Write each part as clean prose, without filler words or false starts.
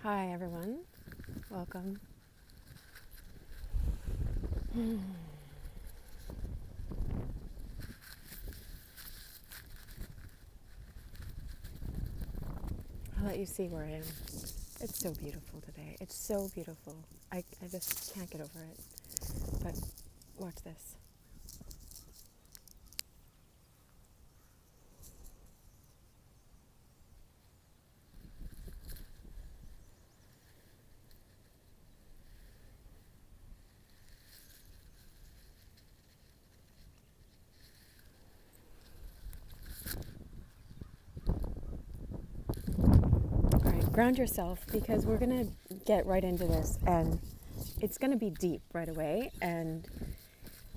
Hi everyone, welcome. I'll let you see where I am. It's so beautiful today. It's so beautiful. I just can't get over it. But watch this. All right, ground yourself because we're going to get right into this and it's going to be deep right away. And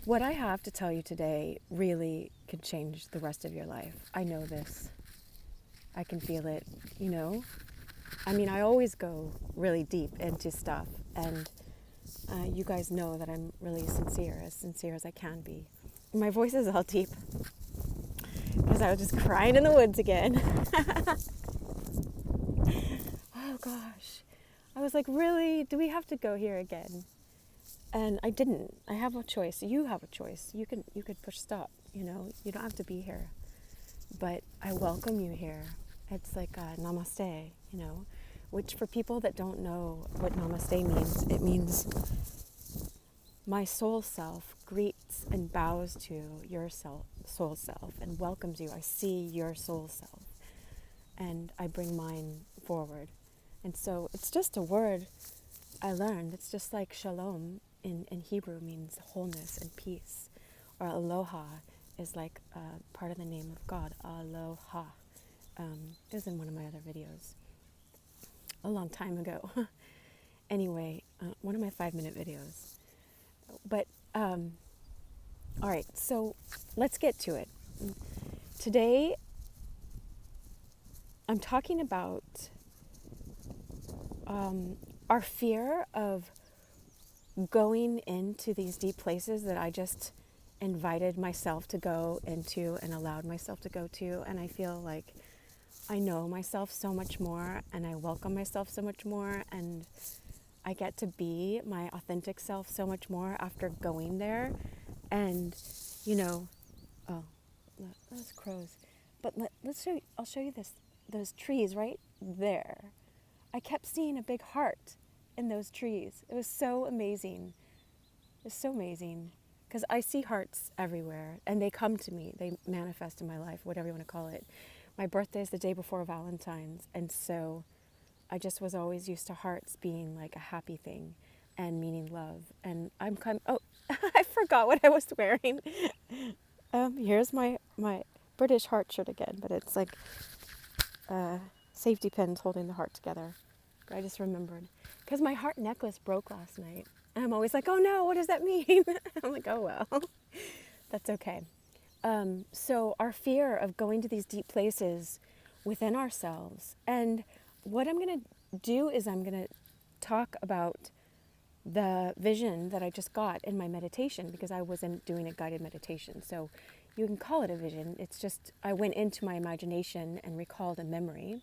what I have to tell you today really could change the rest of your life. I know this. I can feel it, you know. I mean, I always go really deep into stuff, and you guys know that I'm really sincere as I can be. My voice is all deep because I was just crying in the woods again. Oh gosh. I was like, really? Do we have to go here again? And I didn't. I have a choice. You have a choice. You could push stop, you know. You don't have to be here. But I welcome you here. It's like namaste, you know, which for people that don't know what namaste means, it means my soul self greets and bows to your soul self and welcomes you. I see your soul self and I bring mine forward. And so it's just a word I learned. It's just like shalom in Hebrew means wholeness and peace. Or aloha is like part of the name of God, aloha. It was in one of my other videos a long time ago. Anyway, one of my 5-minute videos. But, all right, so let's get to it. Today, I'm talking about our fear of going into these deep places that I just invited myself to go into and allowed myself to go to. And I feel like I know myself so much more and I welcome myself so much more and I get to be my authentic self so much more after going there. And, you know, oh, those crows. But let's show you, I'll show you those trees right there. I kept seeing a big heart in those trees. It was so amazing. It's so amazing because I see hearts everywhere and they come to me. They manifest in my life, whatever you want to call it. My birthday is the day before Valentine's, and so I just was always used to hearts being like a happy thing and meaning love. And oh, I forgot what I was wearing. Here's my British heart shirt again, but it's like safety pins holding the heart together. I just remembered because my heart necklace broke last night. And I'm always like, oh no, what does that mean? I'm like, oh well, that's okay. So our fear of going to these deep places within ourselves. And what I'm going to do is I'm going to talk about the vision that I just got in my meditation because I wasn't doing a guided meditation. So you can call it a vision. It's just I went into my imagination and recalled a memory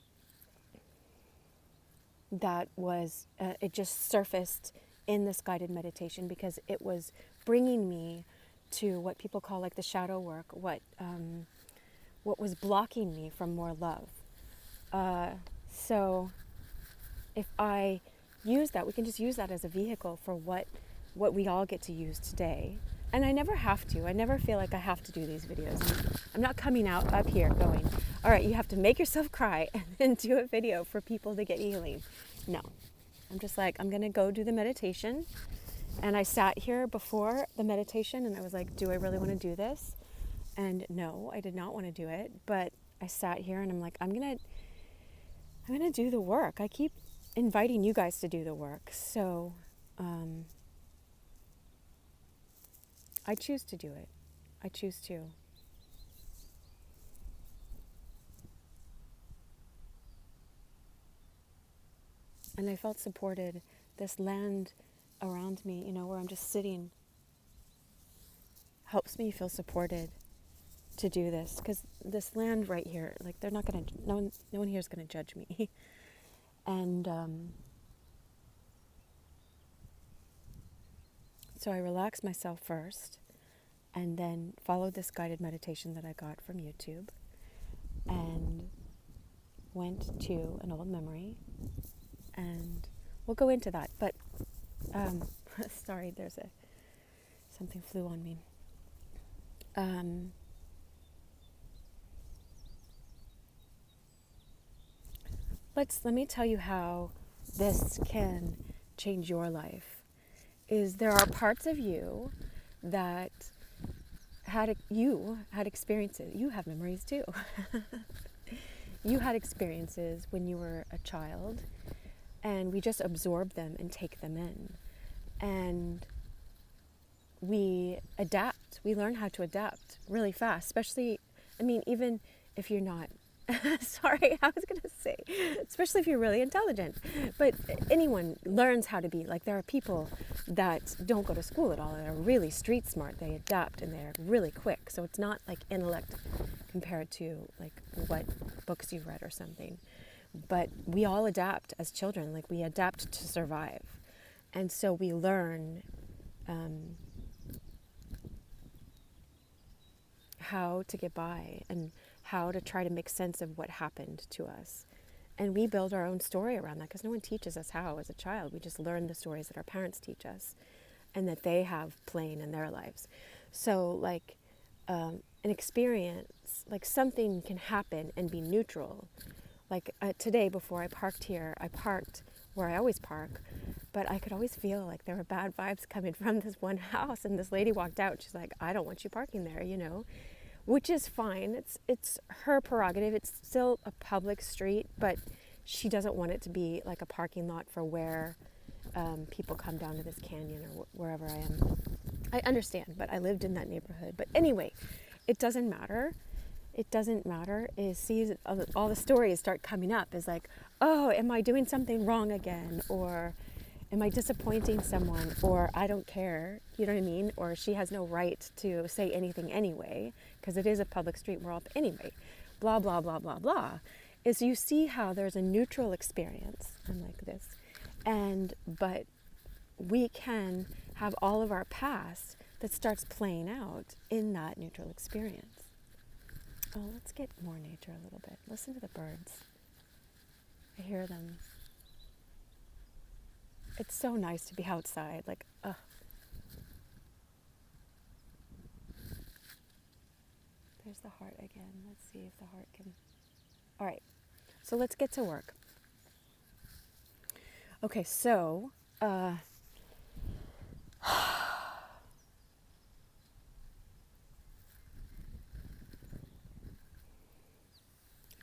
that was, it just surfaced in this guided meditation because it was bringing me to what people call like the shadow work, what was blocking me from more love. So if I use that, we can just use that as a vehicle for what we all get to use today. And I never have to. I never feel like I have to do these videos. I'm not coming out up here going, all right, you have to make yourself cry and then do a video for people to get healing. No. I'm just like, I'm going to go do the meditation. And I sat here before the meditation and I was like, do I really want to do this? And no, I did not want to do it. But I sat here and I'm like, I'm going to do the work. I keep inviting you guys to do the work. So I choose to do it. I choose to. And I felt supported. This land around me, you know, where I'm just sitting, helps me feel supported to do this. Because this land right here, like they're not going to, no one here is going to judge me. And So I relaxed myself first and then followed this guided meditation that I got from YouTube and went to an old memory, and we'll go into that. But sorry, something flew on me. Let me tell you how this can change your life. Is there are parts of you that you had experiences. You have memories too. You had experiences when you were a child, and we just absorb them and take them in. And we adapt. We learn how to adapt really fast, especially, even if you're not, sorry, I was going to say, especially if you're really intelligent. But anyone learns how to be, like there are people that don't go to school at all and are really street smart. They adapt and they're really quick. So it's not like intellect compared to like what books you've read or something. But we all adapt as children, like we adapt to survive. And so we learn how to get by and how to try to make sense of what happened to us. And we build our own story around that because no one teaches us how as a child. We just learn the stories that our parents teach us and that they have playing in their lives. So like an experience, like something can happen and be neutral. Like today before I parked here, I parked where I always park, but I could always feel like there were bad vibes coming from this one house, and this lady walked out. She's like, I don't want you parking there, which is fine. It's her prerogative. It's still a public street, but she doesn't want it to be like a parking lot for where people come down to this canyon or wherever I am. I understand, but I lived in that neighborhood. But anyway, it doesn't matter. It doesn't matter. All the stories start coming up is like, oh, am I doing something wrong again? Or am I disappointing someone? Or I don't care, you know what I mean? Or she has no right to say anything anyway, because it is a public street. We're all, anyway, blah, blah, blah, blah, blah. Is you see how there's a neutral experience, I'm like this, but we can have all of our past that starts playing out in that neutral experience. Oh, let's get more nature a little bit. Listen to the birds. I hear them. It's so nice to be outside. Like, ugh. There's the heart again. Let's see if the heart can... All right. So let's get to work. Okay, so...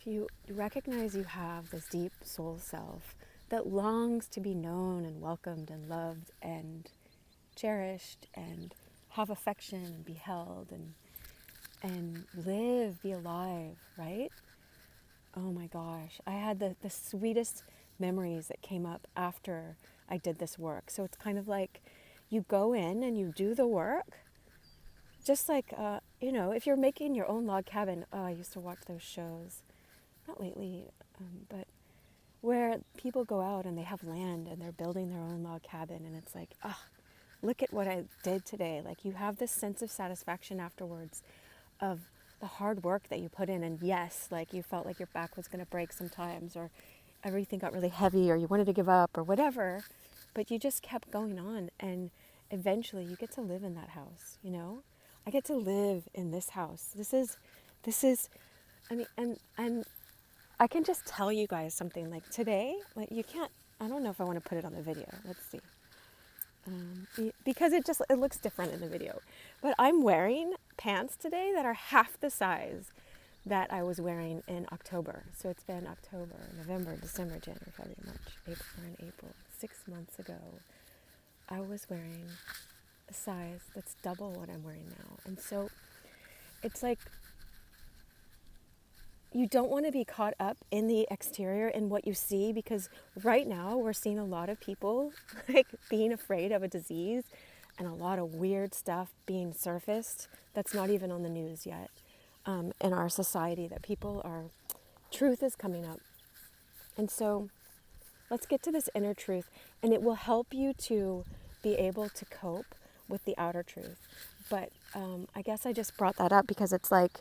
if you recognize you have this deep soul self that longs to be known and welcomed and loved and cherished and have affection and be held and live, be alive, right? Oh my gosh, I had the sweetest memories that came up after I did this work. So it's kind of like you go in and you do the work, just like, if you're making your own log cabin. Oh, I used to watch those shows, not lately, but where people go out and they have land and they're building their own log cabin, and it's like, look at what I did today. Like you have this sense of satisfaction afterwards of the hard work that you put in. And yes, like you felt like your back was going to break sometimes, or everything got really heavy, or you wanted to give up or whatever, but you just kept going on, and eventually you get to live in that house. I get to live in this house. This is and I can just tell you guys something. Like today, like you can't, I don't know if I want to put it on the video. Let's see. Because it looks different in the video. But I'm wearing pants today that are half the size that I was wearing in October. So it's been October, November, December, January, February, March, April. 6 months ago, I was wearing a size that's double what I'm wearing now. And so it's like, you don't want to be caught up in the exterior and what you see, because right now we're seeing a lot of people like being afraid of a disease and a lot of weird stuff being surfaced that's not even on the news yet in our society, that truth is coming up. And so let's get to this inner truth, and it will help you to be able to cope with the outer truth. But I guess I just brought that up because it's like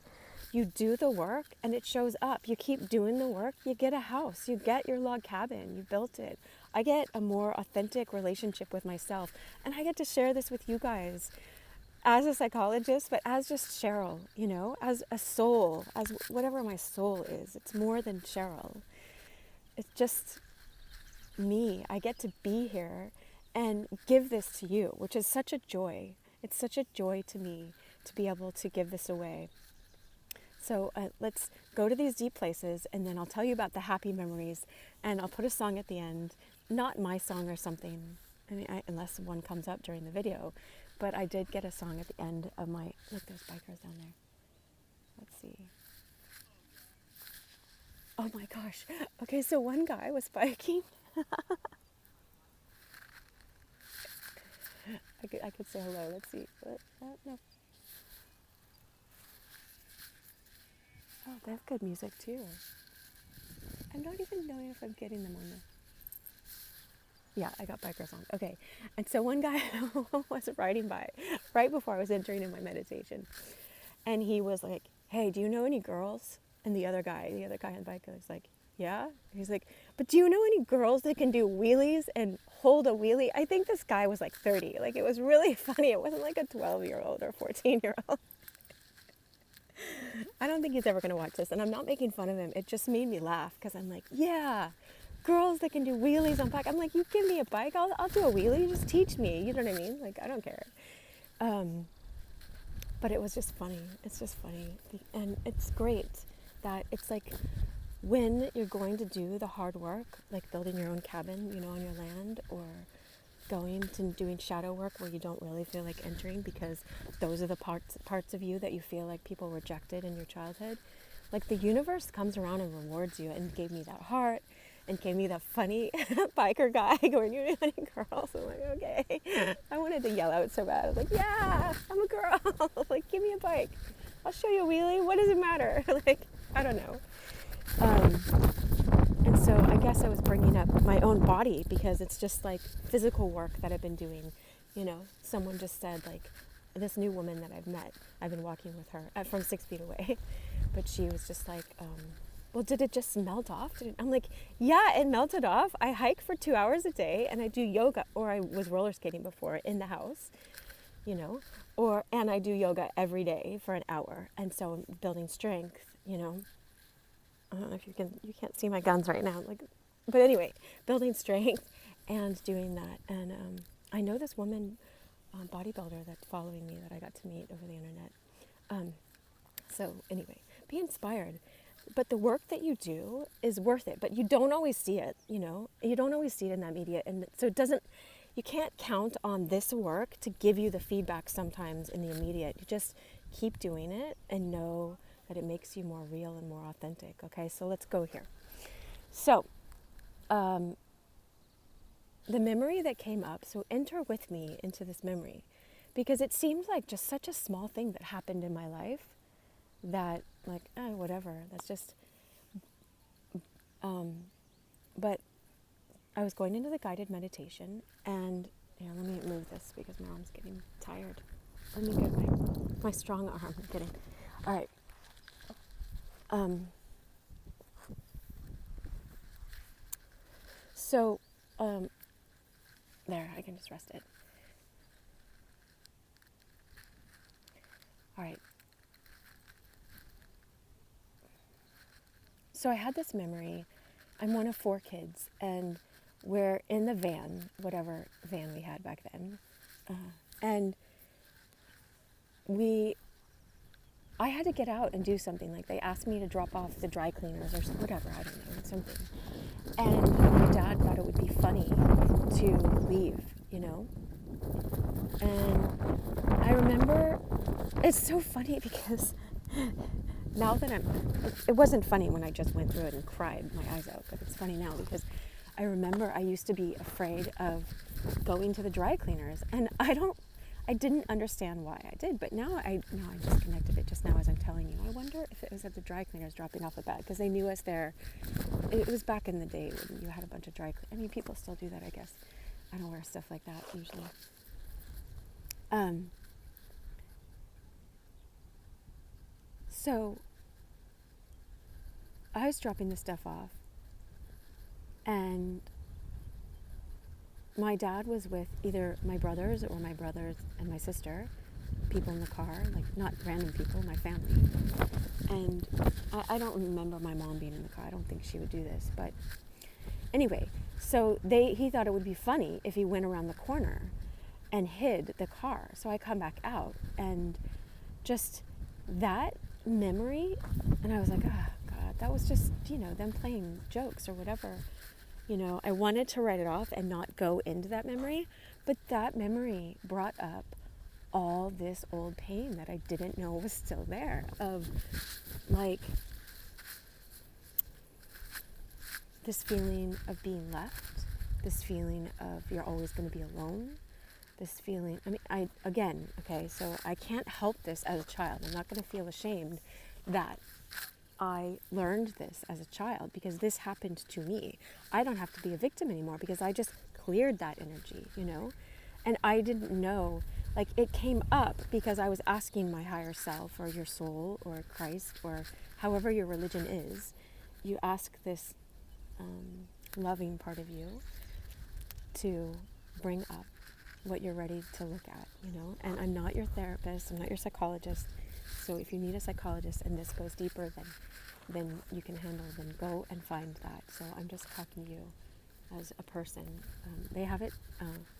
you do the work and it shows up. You keep doing the work, you get a house, you get your log cabin, you built it. I get a more authentic relationship with myself, and I get to share this with you guys as a psychologist, but as just Cheryl, you know, as a soul, as whatever my soul is. It's more than Cheryl. It's just me. I get to be here and give this to you, which is such a joy. It's such a joy to me to be able to give this away. So let's go to these deep places, and then I'll tell you about the happy memories, and I'll put a song at the end, not my song or something, I mean, unless one comes up during the video, but I did get a song at the end of my, look, there's bikers down there. Let's see. Oh my gosh. Okay, so one guy was biking. I could say hello. Let's see. No. Oh, they have good music too. I'm not even knowing if I'm getting them on the... Yeah, I got bikers on. Okay. And so one guy was riding by right before I was entering in my meditation. And he was like, hey, do you know any girls? And the other guy on the bike was like, yeah. He's like, but do you know any girls that can do wheelies and hold a wheelie? I think this guy was like 30. Like, it was really funny. It wasn't like a 12-year-old or 14-year-old. I don't think he's ever going to watch this. And I'm not making fun of him. It just made me laugh because I'm like, yeah, girls that can do wheelies on bike. I'm like, you give me a bike, I'll do a wheelie. Just teach me. You know what I mean? Like, I don't care. But it was just funny. It's just funny. And it's great that it's like when you're going to do the hard work, like building your own cabin, you know, on your land, or going to doing shadow work where you don't really feel like entering because those are the parts of you that you feel like people rejected in your childhood. Like the universe comes around and rewards you, and gave me that heart and gave me that funny biker guy going, you know any girls? I'm like, okay. I wanted to yell out so bad. I was like, yeah, I'm a girl. Like, give me a bike. I'll show you a wheelie. What does it matter? Like, I don't know. And so I guess I was bringing up my own body because it's just like physical work that I've been doing. You know, someone just said, like, this new woman that I've met, I've been walking with her from 6 feet away, but she was just like, well, did it just melt off? I'm like, yeah, it melted off. I hike for 2 hours a day and I do yoga, or I was roller skating before in the house, you know, and I do yoga every day for an hour. And so I'm building strength, you know. I don't know if you can't see my guns right now. Like, but anyway, building strength and doing that. And I know this woman, bodybuilder that's following me that I got to meet over the internet. So anyway, be inspired. But the work that you do is worth it, but you don't always see it, you know. You don't always see it in that media. And so you can't count on this work to give you the feedback sometimes in the immediate. You just keep doing it and know that it makes you more real and more authentic. Okay, so let's go here. So the memory that came up, so enter with me into this memory, because it seems like just such a small thing that happened in my life that, like, whatever, that's just, but I was going into the guided meditation, and let me move this because my arm's getting tired. Let me get my strong arm. I'm kidding. All right. So, there, I can just rest it. All right. So I had this memory. I'm one of 4 kids, and we're in the van, whatever van we had back then. And I had to get out and do something. Like, they asked me to drop off the dry cleaners or whatever, I don't know, something. And my dad thought it would be funny to leave, you know? And I remember, it's so funny because now that it wasn't funny when I just went through it and cried my eyes out, but it's funny now because I remember I used to be afraid of going to the dry cleaners, and I didn't understand why I did, but now I just connected it just now as I'm telling you. I wonder if it was at the dry cleaners dropping off the bag, because they knew us there. It was back in the day when you had a bunch of dry cleaners. I mean, people still do that, I guess. I don't wear stuff like that usually. Um, so I was dropping the stuff off, and my dad was with either my brothers and my sister, people in the car, like not random people, my family. And I don't remember my mom being in the car. I don't think she would do this. But anyway, so he thought it would be funny if he went around the corner and hid the car. So I come back out, and just that memory, and I was like, oh God, that was just, them playing jokes or whatever. I wanted to write it off and not go into that memory, but that memory brought up all this old pain that I didn't know was still there, of like this feeling of being left, this feeling of you're always going to be alone, this feeling, so I can't help this as a child. I'm not going to feel ashamed that I learned this as a child, because this happened to me. I don't have to be a victim anymore, because I just cleared that energy, and I didn't know, like, it came up because I was asking my higher self, or your soul, or Christ, or however your religion is. You ask this loving part of you to bring up what you're ready to look at, and I'm not your therapist, I'm not your psychologist. So if you need a psychologist and this goes deeper than you can handle, then go and find that. So I'm just talking to you as a person. They have it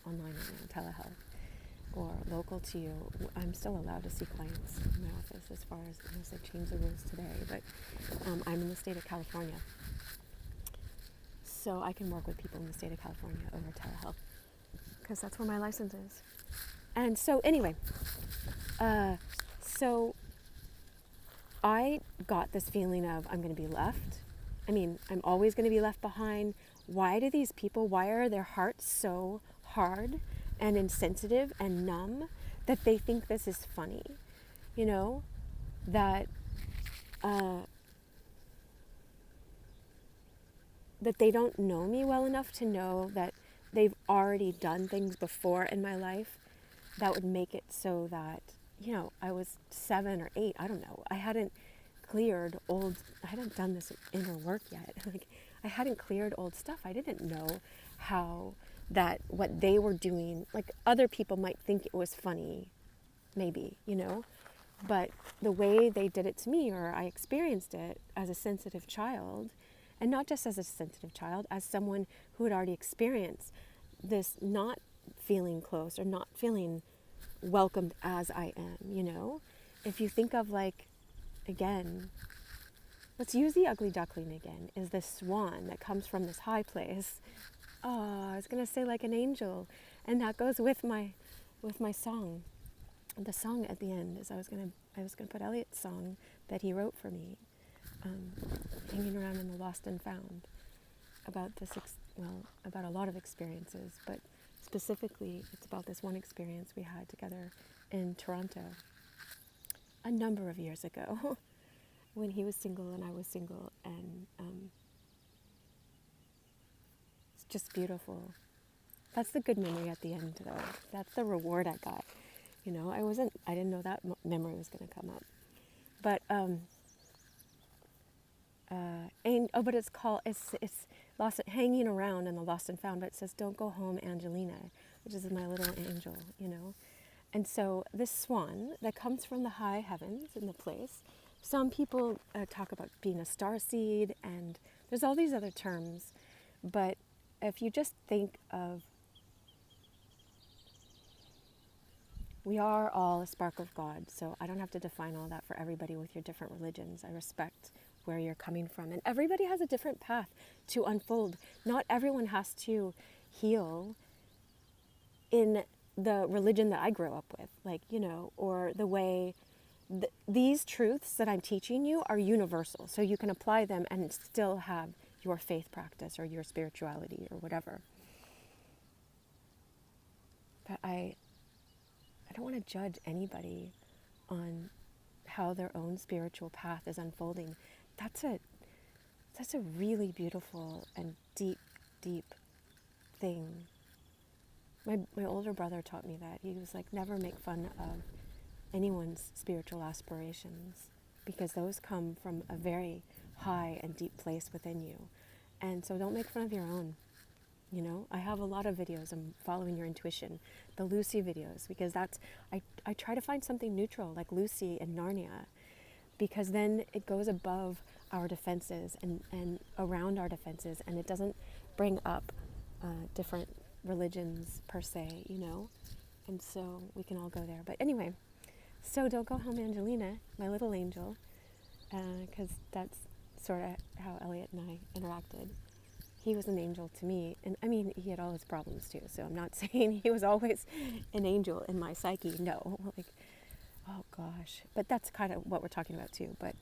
online right now, telehealth, or local to you. I'm still allowed to see clients in my office, as far as, unless they change the rules today, but I'm in the state of California. So I can work with people in the state of California over telehealth, because that's where my license is. And so anyway, so I got this feeling of, I'm going to be left. I'm always going to be left behind. Why are their hearts so hard and insensitive and numb that they think this is funny? That that they don't know me well enough to know that they've already done things before in my life that would make it so that, I was 7 or 8, I don't know. I hadn't done this inner work yet. Like, I hadn't cleared old stuff. I didn't know how what they were doing, like, other people might think it was funny, maybe, but the way they did it to me, or I experienced it as a sensitive child, and not just as a sensitive child, as someone who had already experienced this not feeling close or not feeling welcomed as I am, If you think of, like, again, let's use the ugly duckling again, is this swan that comes from this high place. Oh, I was going to say like an angel, and that goes with my song. The song at the end is I was going to put Elliot's song that he wrote for me, hanging around in the lost and found, about about a lot of experiences, but specifically it's about this one experience we had together in Toronto a number of years ago, when he was single and I was single, and it's just beautiful. That's the good memory at the end, though. That's the reward I got. I didn't know that memory was going to come up. But but it's lost, hanging around in the lost and found. But it says, "Don't go home, Angelina," which is my little angel, And so this swan that comes from the high heavens in the place. Some people talk about being a starseed, and there's all these other terms. But if you just think of, we are all a spark of God, so I don't have to define all that for everybody with your different religions. I respect where you're coming from, and everybody has a different path to unfold. Not everyone has to heal in the religion that I grew up with, or the way. These truths that I'm teaching you are universal, so you can apply them and still have your faith practice or your spirituality or whatever. But I don't want to judge anybody on how their own spiritual path is unfolding. That's a really beautiful and deep, deep thing My older brother taught me that. He was like, never make fun of anyone's spiritual aspirations, because those come from a very high and deep place within you. And so don't make fun of your own. I have a lot of videos on following your intuition, the Lucy videos, because I try to find something neutral, like Lucy and Narnia, because then it goes above our defenses and around our defenses, and it doesn't bring up different religions per se, and so we can all go there. But anyway, so don't go home, Angelina, my little angel, because that's sort of how Elliot and I interacted. He was an angel to me, and I mean, he had all his problems too, so I'm not saying he was always an angel in my psyche, no, like, oh gosh, but that's kind of what we're talking about too. But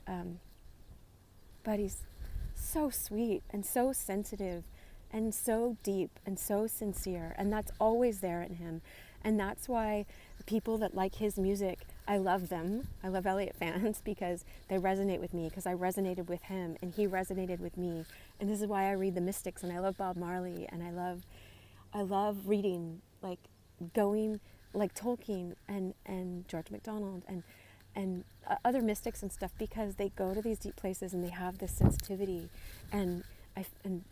he's so sweet and so sensitive and so deep and so sincere, and that's always there in him. And that's why people that like his music, I love them. I love Elliot fans because they resonate with me, because I resonated with him and he resonated with me. And this is why I read the mystics, and I love Bob Marley, and I love reading, like going like Tolkien and George MacDonald and other mystics and stuff, because they go to these deep places and they have this sensitivity. And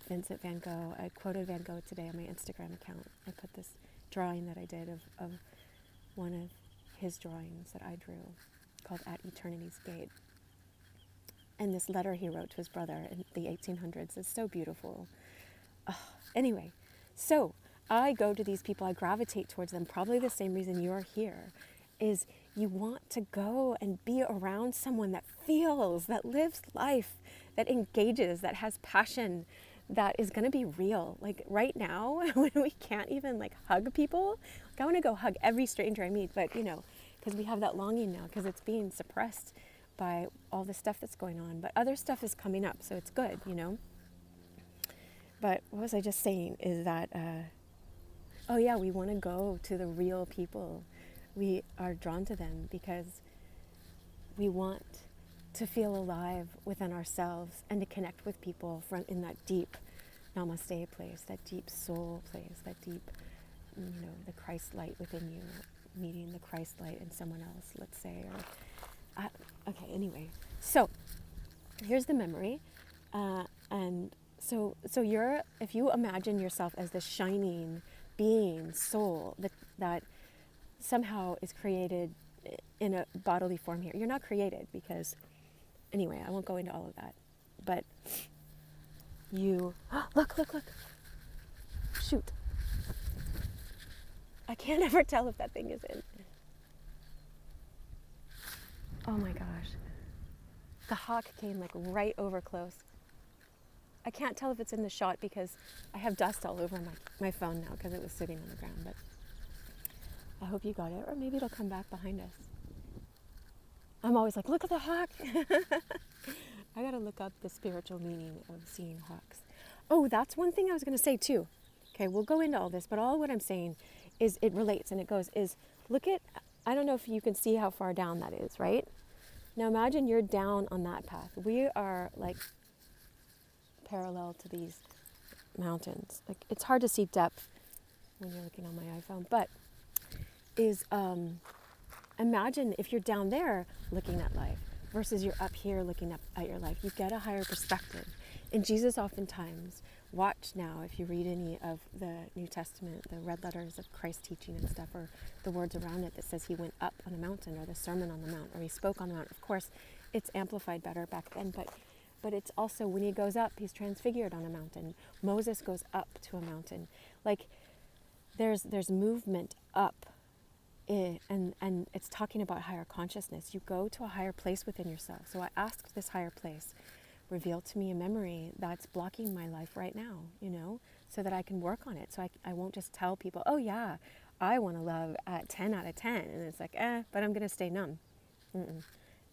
Vincent van Gogh, I quoted Van Gogh today on my Instagram account. I put this drawing that I did of one of his drawings that I drew called At Eternity's Gate. And this letter he wrote to his brother in the 1800s is so beautiful. Anyway, so I go to these people, I gravitate towards them, probably the same reason you're here, is you want to go and be around someone that feels, that lives life, that engages, that has passion, that is going to be real. Like right now, when we can't even like hug people, like I want to go hug every stranger I meet, but because we have that longing now, because it's being suppressed by all the stuff that's going on. But other stuff is coming up, so it's good, But what was I just saying is that, we want to go to the real people. We are drawn to them because we want to feel alive within ourselves and to connect with people from in that deep namaste place, that deep soul place, that deep, the Christ light within you, meeting the Christ light in someone else, let's say. Okay, anyway. So here's the memory. And so if you imagine yourself as this shining being, soul, that somehow is created in a bodily form here. You're not created because, anyway, I won't go into all of that. But you, look. Shoot. I can't ever tell if that thing is in. Oh my gosh. The hawk came like right over close. I can't tell if it's in the shot because I have dust all over my phone now because it was sitting on the ground, but I hope you got it, or maybe it'll come back behind us. I'm always like, look at the hawk. I gotta look up the spiritual meaning of seeing hawks. Oh, that's one thing I was gonna say too. Okay, we'll go into all this, but all what I'm saying is it relates and it goes is, look at, I don't know if you can see how far down that is, right? Now imagine you're down on that path. We are like parallel to these mountains. Like it's hard to see depth when you're looking on my iPhone, but imagine if you're down there looking at life versus you're up here looking up at your life. You get a higher perspective. And Jesus oftentimes, watch now if you read any of the New Testament, the red letters of Christ's teaching and stuff, or the words around it that says he went up on a mountain, or the Sermon on the Mount, or he spoke on the Mount. Of course, it's amplified better back then, but it's also when he goes up, he's transfigured on a mountain. Moses goes up to a mountain. Like there's movement up. And it's talking about higher consciousness. You go to a higher place within yourself. So I asked this higher place, reveal to me a memory that's blocking my life right now, so that I can work on it. So I won't just tell people, oh yeah, I want to love at 10 out of 10. And it's like, but I'm going to stay numb.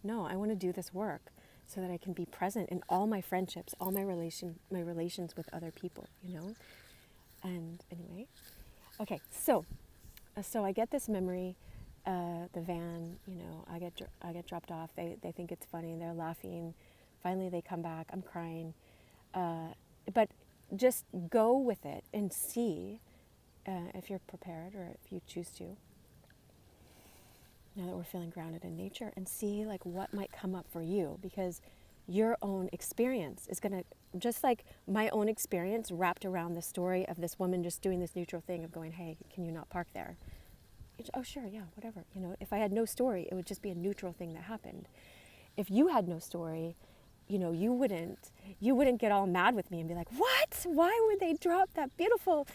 No, I want to do this work so that I can be present in all my friendships, all my relations with other people, And anyway, okay, so I get this memory, the van, I get dropped off. They think it's funny. They're laughing. Finally, they come back. I'm crying. But just go with it and see if you're prepared or if you choose to, now that we're feeling grounded in nature, and see like what might come up for you, because your own experience is going to, just like my own experience wrapped around the story of this woman just doing this neutral thing of going, hey, can you not park there? Oh, sure, yeah, whatever. You know, if I had no story, it would just be a neutral thing that happened. If you had no story, you know, you wouldn't get all mad with me and be like, what? Why would they drop that beautiful,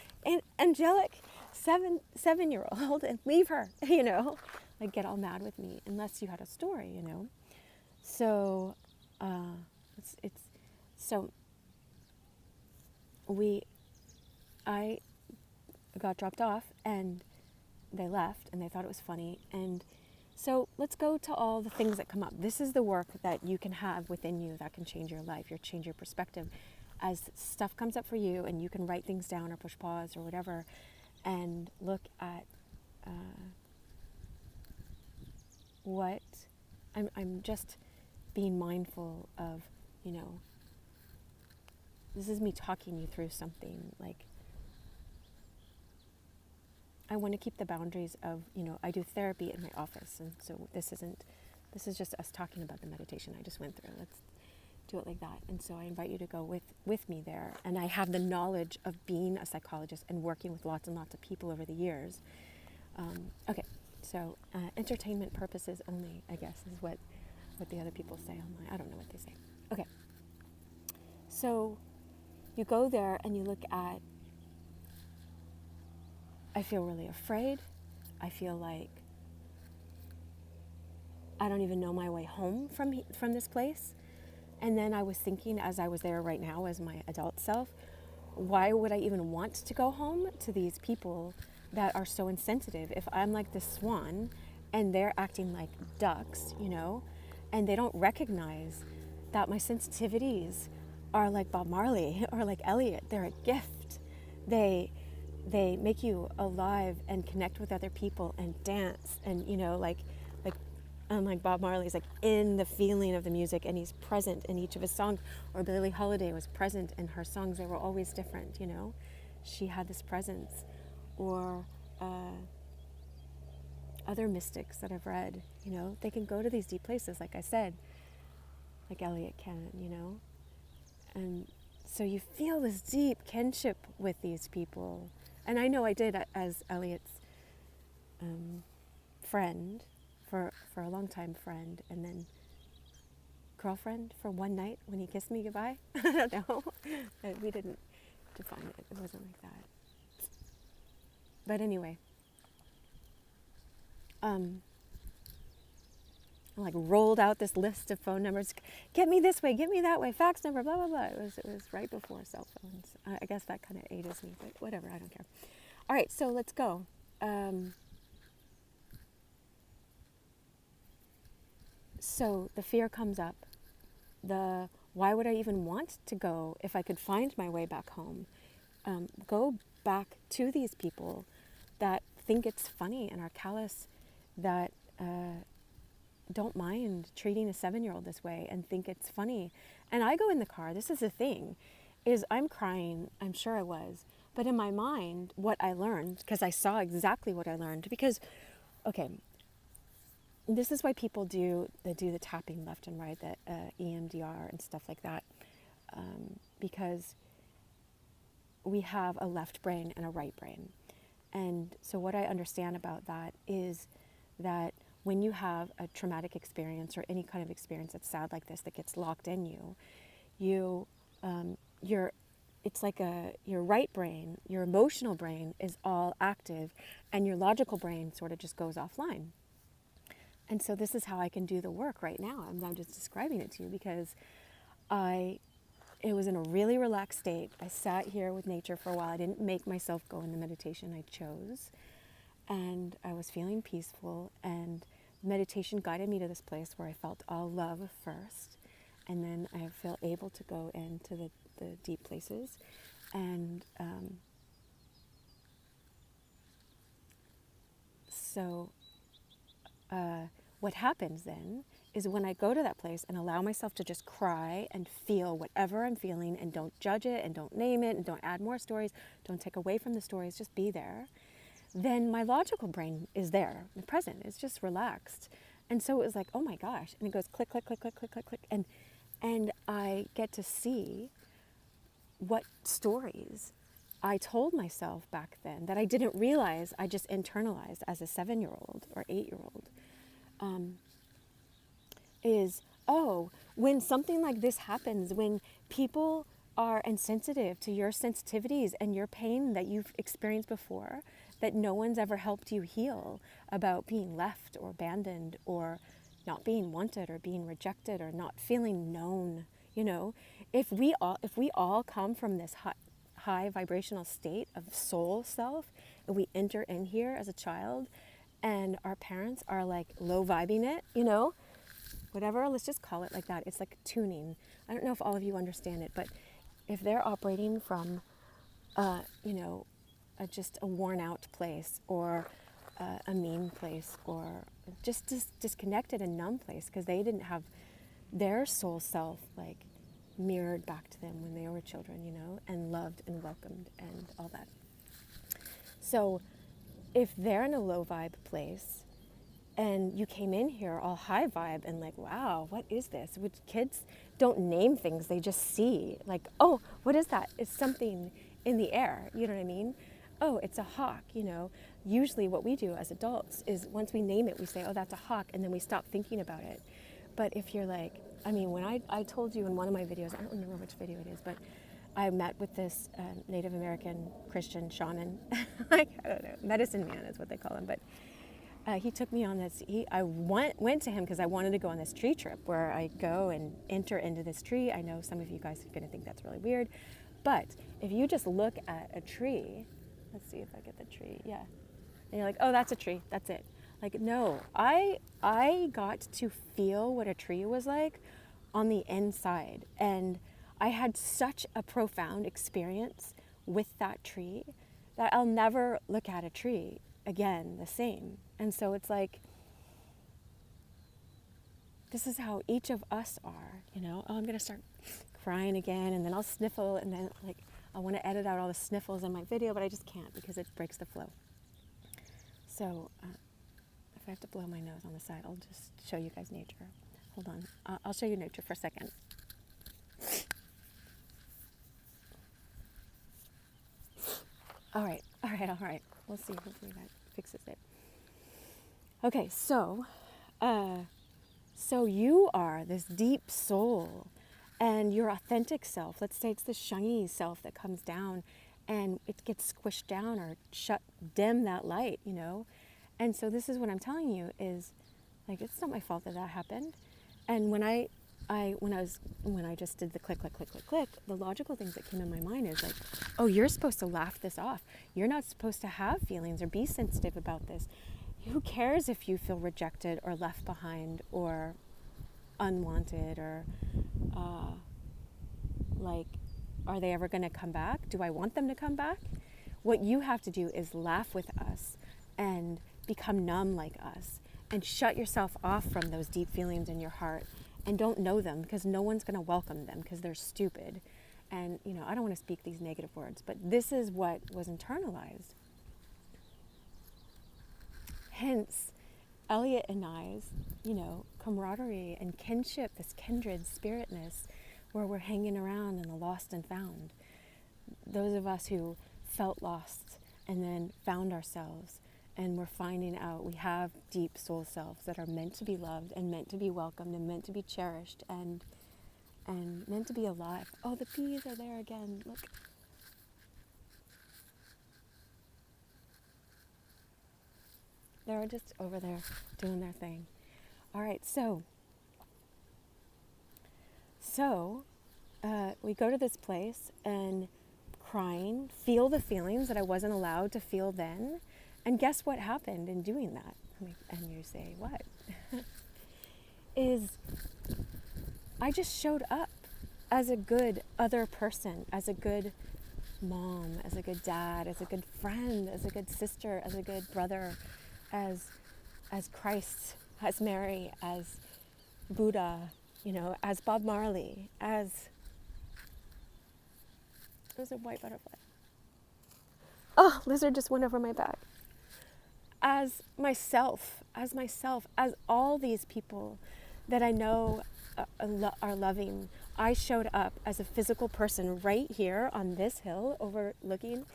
angelic seven-year-old and leave her? You know, like get all mad with me unless you had a story. You know, so it's so I got dropped off and they left and they thought it was funny. And so let's go to all the things that come up. This is the work that you can have within you that can change your life, change your perspective. As stuff comes up for you and you can write things down or push pause or whatever and look at what I'm just being mindful of, you know, this is me talking you through something. Like, I want to keep the boundaries of, you know, I do therapy in my office, and so this is just us talking about the meditation I just went through. Let's do it like that. And so I invite you to go with me there. And I have the knowledge of being a psychologist and working with lots and lots of people over the years. Okay, so entertainment purposes only, I guess, is what the other people say online. I don't know what they say. Okay, so you go there and you look at, I feel really afraid. I feel like I don't even know my way home from this place. And then I was thinking, as I was there right now as my adult self, why would I even want to go home to these people that are so insensitive? If I'm like the swan and they're acting like ducks, you know, and they don't recognize that my sensitivities are like Bob Marley or like Elliot. They're a gift. They make you alive and connect with other people and dance and, you know, like Bob Marley's like in the feeling of the music and he's present in each of his songs. Or Billie Holiday was present in her songs. They were always different, you know. She had this presence. Or other mystics that I've read, you know, they can go to these deep places, like I said, like Elliot can, you know. And so you feel this deep kinship with these people. And I know I did as Elliot's friend, for a long time friend, and then girlfriend for one night when he kissed me goodbye. I don't know. We didn't define it. It wasn't like that. But anyway, I like rolled out this list of phone numbers. Get me this way, get me that way, fax number, blah, blah, blah. It was right before cell phones. I guess that kind of ages me, but whatever, I don't care. All right, so let's go. So the fear comes up. Why would I even want to go if I could find my way back home? Go back to these people that think it's funny and are callous, that don't mind treating a 7-year-old this way and think it's funny. And I go in the car, this is the thing, is I'm crying, I'm sure I was, but in my mind, what I learned, because I saw exactly what I learned, because, okay, this is why people do the tapping left and right, the EMDR and stuff like that, because we have a left brain and a right brain. And so what I understand about that is that when you have a traumatic experience or any kind of experience that's sad like this that gets locked in it's like your right brain, your emotional brain is all active and your logical brain sort of just goes offline. And so this is how I can do the work right now. I'm just describing it to you because it was in a really relaxed state. I sat here with nature for a while. I didn't make myself go in the meditation. I chose. And I was feeling peaceful. And meditation guided me to this place where I felt all love first. And then I felt able to go into the deep places. And what happens then is when I go to that place and allow myself to just cry and feel whatever I'm feeling and don't judge it and don't name it and don't add more stories, don't take away from the stories, just be there, then my logical brain is there, present, it's just relaxed. And so it was like, oh my gosh, and it goes click, click, click, click, click, click, click, and I get to see what stories I told myself back then that I didn't realize I just internalized as a 7-year-old or 8-year-old. Is, oh, when something like this happens, when people are insensitive to your sensitivities and your pain that you've experienced before, that no one's ever helped you heal about being left or abandoned or not being wanted or being rejected or not feeling known, you know, if we all come from this high vibrational state of soul self, and we enter in here as a child and our parents are like low vibing it, you know, whatever, let's just call it like that. It's like tuning. I don't know if all of you understand it, but if they're operating from, just a worn out place or a mean place or just disconnected and numb place because they didn't have their soul self like mirrored back to them when they were children, you know, and loved and welcomed and all that. So if they're in a low vibe place, and you came in here all high vibe and like, wow, what is this? Which kids don't name things, they just see. Like, oh, what is that? It's something in the air, you know what I mean? Oh, it's a hawk, you know. Usually what we do as adults is once we name it, we say, oh, that's a hawk, and then we stop thinking about it. But if you're like, I mean, when I told you in one of my videos, I don't remember which video it is, but I met with this Native American Christian shaman. I don't know, medicine man is what they call him, but he took me on this. I went to him because I wanted to go on this tree trip where I go and enter into this tree. I know some of you guys are going to think that's really weird, but if you just look at a tree, let's see if I get the tree. Yeah, and you're like, oh, that's a tree. That's it. Like, no, I got to feel what a tree was like on the inside, and I had such a profound experience with that tree that I'll never look at a tree again the same. And so it's like, this is how each of us are, you know. Oh, I'm gonna start crying again, and then I'll sniffle, and then like I want to edit out all the sniffles in my video, but I just can't because it breaks the flow. So if I have to blow my nose on the side, I'll just show you guys nature. Hold on, I'll show you nature for a second. All right. We'll see. Hopefully that fixes it. Okay, so you are this deep soul, and your authentic self. Let's say it's the shiny self that comes down, and it gets squished down or dim that light, you know. And so this is what I'm telling you is, like, it's not my fault that happened. And when I just did the click, click, click, click, click, the logical things that came in my mind is like, oh, you're supposed to laugh this off. You're not supposed to have feelings or be sensitive about this. Who cares if you feel rejected or left behind or unwanted or like, are they ever going to come back? Do I want them to come back? What you have to do is laugh with us and become numb like us and shut yourself off from those deep feelings in your heart and don't know them because no one's going to welcome them because they're stupid. And, you know, I don't want to speak these negative words, but this is what was internalized. Hence, Elliot and I's, you know, camaraderie and kinship, this kindred spiritness, where we're hanging around in the lost and found. Those of us who felt lost and then found ourselves, and we're finding out we have deep soul selves that are meant to be loved and meant to be welcomed and meant to be cherished and meant to be alive. Oh, the bees are there again. Look. They're just over there doing their thing. All right, so we go to this place and crying, feel the feelings that I wasn't allowed to feel then. And guess what happened in doing that? And you say, what? Is I just showed up as a good other person, as a good mom, as a good dad, as a good friend, as a good sister, as a good brother, as Christ as Mary, as Buddha, as Bob Marley, as... There's a white butterfly. Oh, lizard just went over my back. As myself, as all these people that I know are loving. I showed up as a physical person right here on this hill overlooking.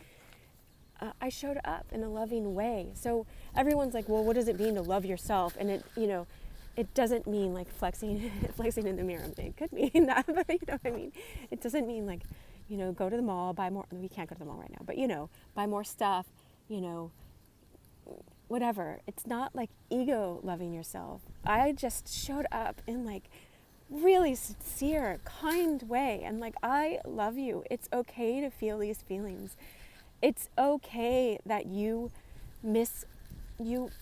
I showed up in a loving way. So everyone's like, well, what does it mean to love yourself? And it doesn't mean like flexing in the mirror. It could mean that, but you know what I mean? It doesn't mean like, go to the mall, buy more. We can't go to the mall right now, but buy more stuff, whatever. It's not like ego loving yourself. I just showed up in like really sincere, kind way. And like, I love you. It's okay to feel these feelings. It's okay that you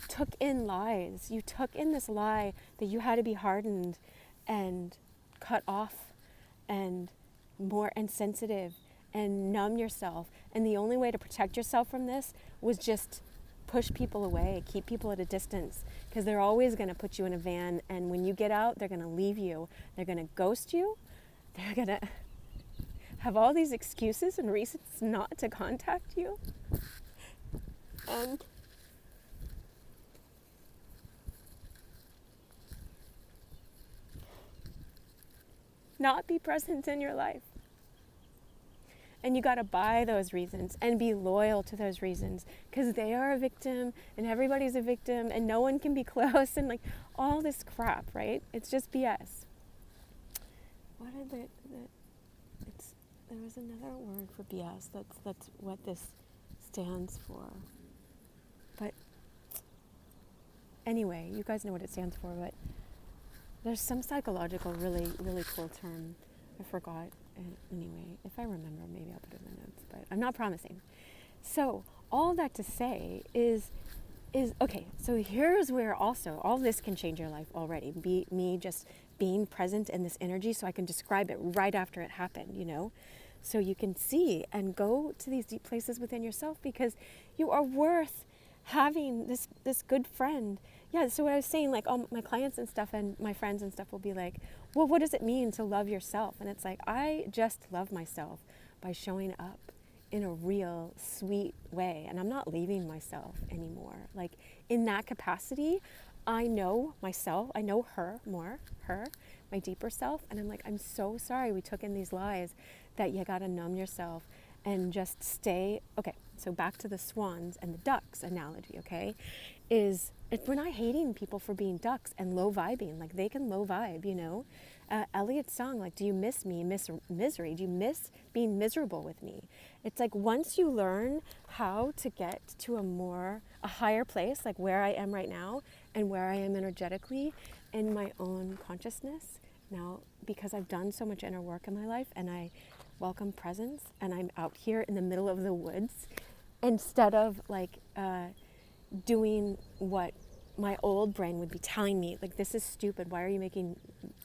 took in lies. You took in this lie that you had to be hardened and cut off and more insensitive and numb yourself. And the only way to protect yourself from this was just push people away, keep people at a distance, because they're always going to put you in a van, and when you get out, they're going to leave you. They're going to ghost you. They're going to have all these excuses and reasons not to contact you. And not be present in your life. And you got to buy those reasons and be loyal to those reasons, because they are a victim and everybody's a victim and no one can be close and like all this crap, right? It's just BS. There was another word for BS. That's what this stands for. But anyway, you guys know what it stands for, but there's some psychological really, really cool term. I forgot. Anyway, if I remember, maybe I'll put it in the notes, but I'm not promising. So all that to say is okay, so here's where also all this can change your life already. Me just being present in this energy so I can describe it right after it happened, so you can see and go to these deep places within yourself, because you are worth having this good friend. Yeah, so what I was saying, like all my clients and stuff and my friends and stuff will be like, well, what does it mean to love yourself? And it's like, I just love myself by showing up in a real sweet way. And I'm not leaving myself anymore. Like in that capacity, I know myself, I know her more, my deeper self. And I'm like, I'm so sorry we took in these lies that you gotta numb yourself and just stay. Okay, so back to the swans and the ducks analogy, okay, we're not hating people for being ducks and low vibing. Like they can low vibe, Elliot's song, like, do you miss me, misery? Do you miss being miserable with me? It's like once you learn how to get to a higher place, like where I am right now and where I am energetically in my own consciousness now, because I've done so much inner work in my life and I welcome presence and I'm out here in the middle of the woods instead of like doing what my old brain would be telling me, like, this is stupid. Why are you making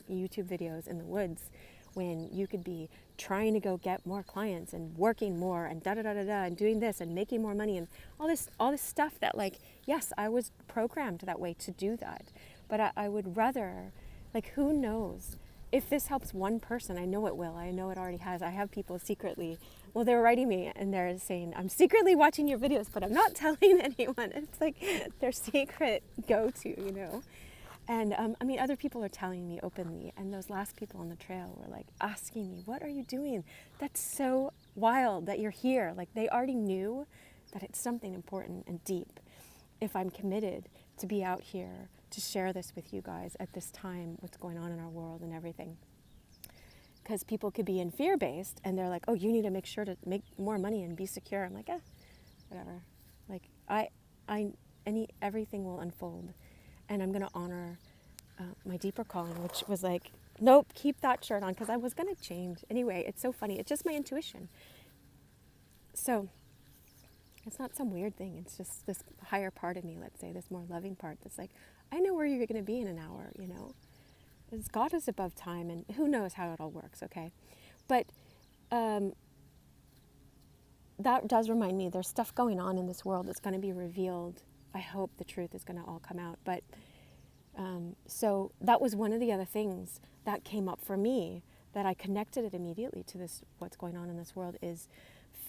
YouTube videos in the woods when you could be trying to go get more clients and working more and da-da-da-da-da and doing this and making more money and all this stuff that, like, yes, I was programmed that way to do that. But I would rather, like, who knows? If this helps one person, I know it will. I know it already has. I have people secretly, well, they're writing me and they're saying, I'm secretly watching your videos, but I'm not telling anyone. It's like their secret go-to, And other people are telling me openly. And those last people on the trail were like asking me, what are you doing? That's so wild that you're here. Like they already knew that it's something important and deep. If I'm committed to be out here to share this with you guys at this time, what's going on in our world and everything. Because people could be in fear-based and they're like, oh, you need to make sure to make more money and be secure. I'm like, whatever. Like everything will unfold. And I'm going to honor my deeper calling, which was like, nope, keep that shirt on, because I was going to change. Anyway, it's so funny. It's just my intuition. So it's not some weird thing. It's just this higher part of me, let's say, this more loving part that's like, I know where you're going to be in an hour, Because God is above time, and who knows how it all works, okay? But that does remind me there's stuff going on in this world that's going to be revealed. I hope the truth is going to all come out. But So that was one of the other things that came up for me, that I connected it immediately to this, what's going on in this world, is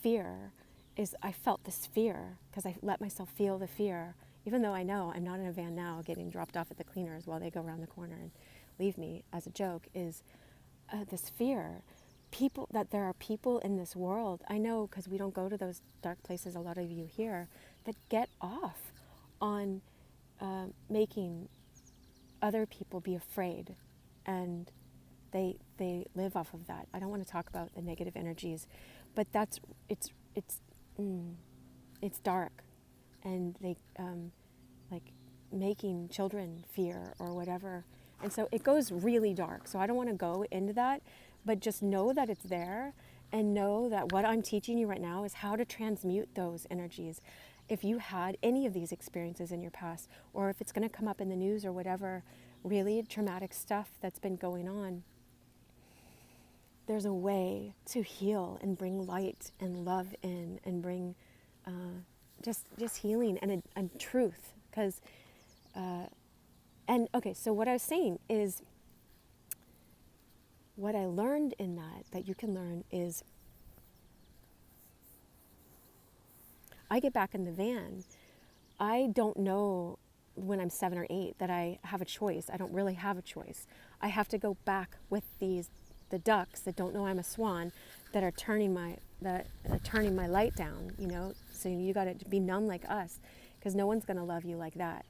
fear. Is I felt this fear because I let myself feel the fear, even though I know I'm not in a van now getting dropped off at the cleaners while they go around the corner and leave me as a joke, is this fear. People, that there are people in this world, I know because we don't go to those dark places, a lot of you here, that get off on making other people be afraid, and they live off of that. I don't want to talk about the negative energies, but that's it's dark, and they like making children fear or whatever, and so it goes really dark. So I don't want to go into that, but just know that it's there, and know that what I'm teaching you right now is how to transmute those energies. If you had any of these experiences in your past, or if it's going to come up in the news or whatever, really traumatic stuff that's been going on, there's a way to heal and bring light and love in, and bring just healing and truth. Because and okay, so what I was saying is, what I learned in that you can learn, is I get back in the van. I don't know when I'm 7 or 8 that I have a choice. I don't really have a choice. I have to go back with the ducks that don't know I'm a swan, that are turning my light down, you know. So you got to be numb like us, because no one's going to love you like that.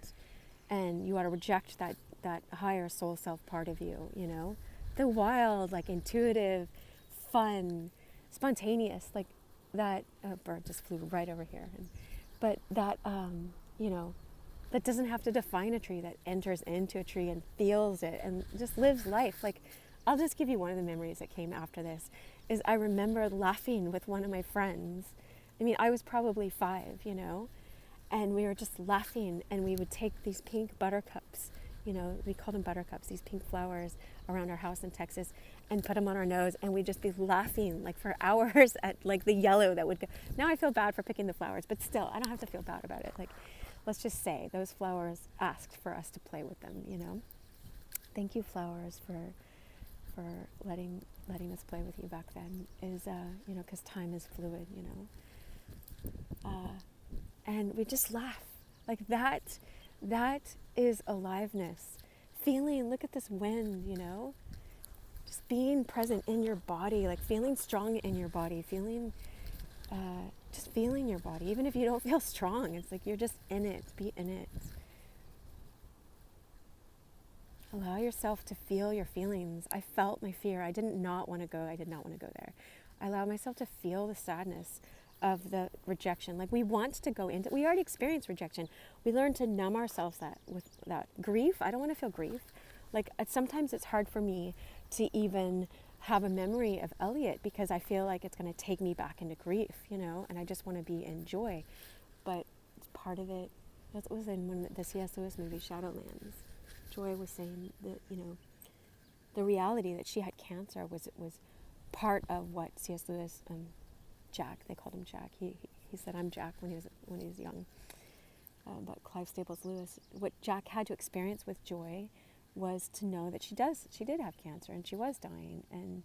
And you got to reject that higher soul self part of you, you know. The wild, like intuitive, fun, spontaneous, like that bird just flew right over here. But that, you know, that doesn't have to define a tree, that enters into a tree and feels it and just lives life. Like, I'll just give you one of the memories that came after this, is I remember laughing with one of my friends. I mean, I was probably 5, you know, and we were just laughing, and we would take these pink buttercups, you know, we called them buttercups, these pink flowers around our house in Texas, and put them on our nose, and we'd just be laughing like for hours at like the yellow that would go. Now I feel bad for picking the flowers, but still, I don't have to feel bad about it. Like, let's just say those flowers asked for us to play with them, you know. Thank you, flowers, for letting us play with you back then. Is you know, because time is fluid, you know. And we just laugh like that. That is aliveness. Feeling, look at this wind, you know. Just being present in your body, like feeling strong in your body, feeling, just feeling your body. Even if you don't feel strong, it's like you're just in it. Be in it. Allow yourself to feel your feelings. I felt my fear. I did not want to go. I did not want to go there. I allowed myself to feel the sadness of the rejection. Like, we want to go into, we already experienced rejection. We learn to numb ourselves with that grief. I don't want to feel grief. Like, sometimes it's hard for me to even have a memory of Elliot, because I feel like it's going to take me back into grief, you know, and I just want to be in joy. But it's part of it. That was in the C.S. Lewis movie, Shadowlands. Joy was saying that, you know, the reality that she had cancer was part of what C.S. Lewis, Jack, they called him Jack. He said, "I'm Jack," when he was young. But Clive Staples Lewis, what Jack had to experience with Joy was to know that she did have cancer, and she was dying. And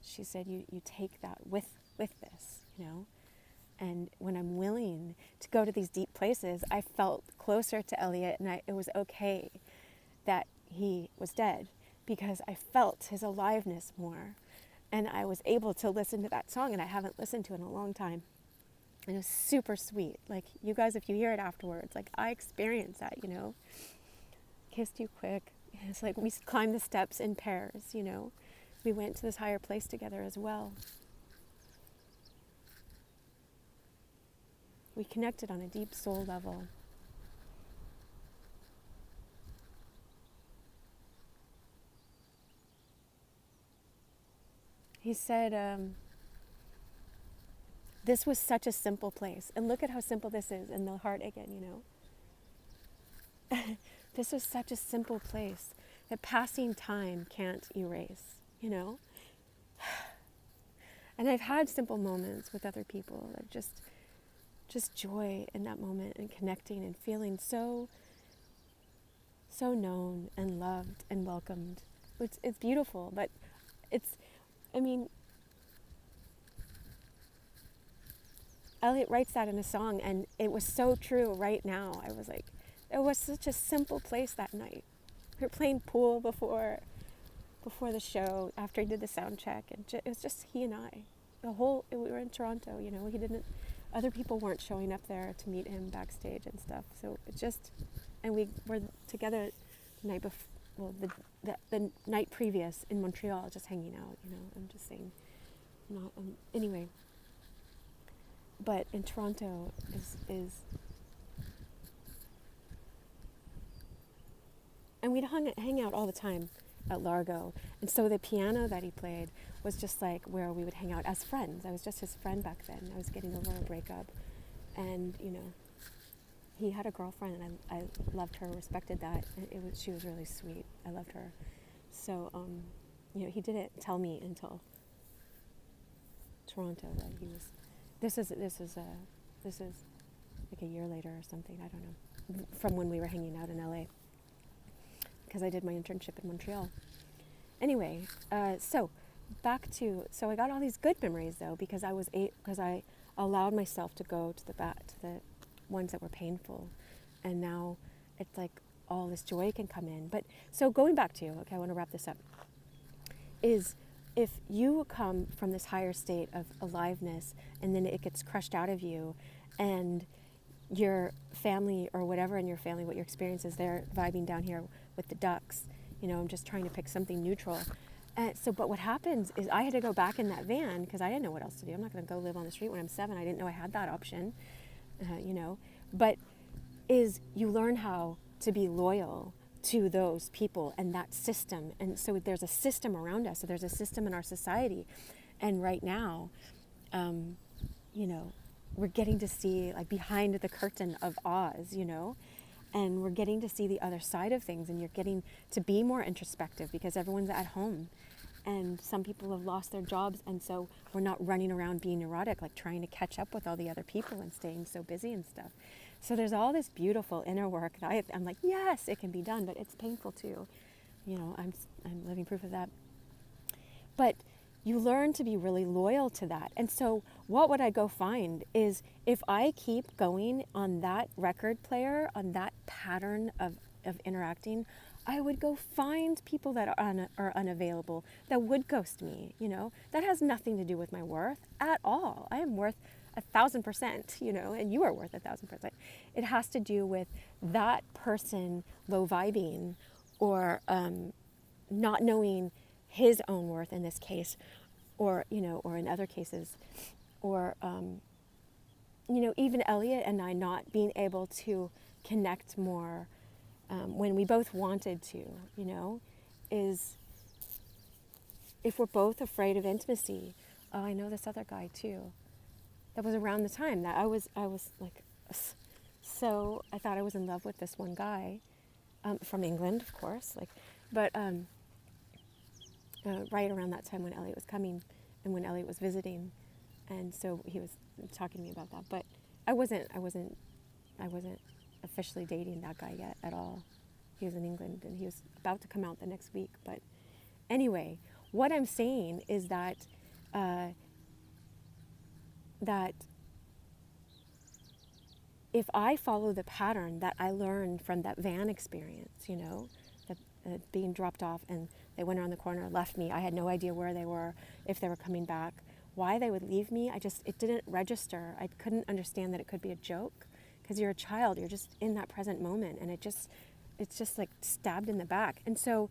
she said, you take that with this, you know. And when I'm willing to go to these deep places, I felt closer to Elliot, and it was okay that he was dead, because I felt his aliveness more. And I was able to listen to that song, and I haven't listened to it in a long time. And it was super sweet. Like, you guys, if you hear it afterwards, like, I experienced that, you know. Kissed you quick. It's like we climbed the steps in pairs, you know. We went to this higher place together as well. We connected on a deep soul level. He said, this was such a simple place. And look at how simple this is in the heart again, you know. This was such a simple place that passing time can't erase, you know. And I've had simple moments with other people that just joy in that moment, and connecting and feeling so so known and loved and welcomed. It's beautiful, but it's, I mean, Elliot writes that in a song, and it was so true right now. I was like, it was such a simple place that night. We were playing pool before the show, after he did the sound check, and it was just he and I. We were in Toronto, you know, other people weren't showing up there to meet him backstage and stuff. So it just, and we were together the night before, well, the night previous in Montreal, just hanging out, you know. I'm just saying, not, anyway. But in Toronto is, and we'd hang out all the time at Largo. And so the piano that he played was just like where we would hang out as friends. I was just his friend back then. I was getting over a breakup. And, you know, he had a girlfriend, and I loved her, respected that. And she was really sweet. I loved her. So, you know, he didn't tell me until Toronto that he was, this is like a year later or something, I don't know, from when we were hanging out in LA, because I did my internship in Montreal. Anyway, so I got all these good memories though, because I allowed myself to go to the ones that were painful, and now it's like all this joy can come in. But so going back to, okay, I want to wrap this up, is if you come from this higher state of aliveness and then it gets crushed out of you, and your family or whatever in your family, what your experience is, they're vibing down here with the ducks, you know, I'm just trying to pick something neutral. But what happens is I had to go back in that van because I didn't know what else to do. I'm not going to go live on the street when I'm 7. I didn't know I had that option, you know. But is you learn how to be loyal to those people and that system. And so there's a system around us. So there's a system in our society. And right now, you know, we're getting to see like behind the curtain of Oz, you know, and we're getting to see the other side of things, and you're getting to be more introspective because everyone's at home, and some people have lost their jobs, and so we're not running around being neurotic, like trying to catch up with all the other people and staying so busy and stuff. So there's all this beautiful inner work that I'm like, yes, it can be done, but it's painful too. You know, I'm living proof of that. But you learn to be really loyal to that. And so what would I go find is if I keep going on that record player, on that pattern of interacting, I would go find people that are unavailable, that would ghost me, you know. That has nothing to do with my worth at all. I am worth 1,000%, you know, and you are worth 1,000%. It has to do with that person low vibing or not knowing his own worth in this case, or, you know, or in other cases, or, you know, even Elliot and I not being able to connect more when we both wanted to, you know, is if we're both afraid of intimacy. Oh, I know this other guy too. That was around the time that I was like, so I thought I was in love with this one guy from England, of course, like, but right around that time when Elliot was coming and when Elliot was visiting, and so he was talking to me about that. But I wasn't officially dating that guy yet at all. He was in England and he was about to come out the next week. But anyway, what I'm saying is that that if I follow the pattern that I learned from that van experience, you know, that being dropped off and they went around the corner, left me. I had no idea where they were, if they were coming back, why they would leave me. It didn't register. I couldn't understand that it could be a joke, because you're a child. You're just in that present moment, and it's just like stabbed in the back. And so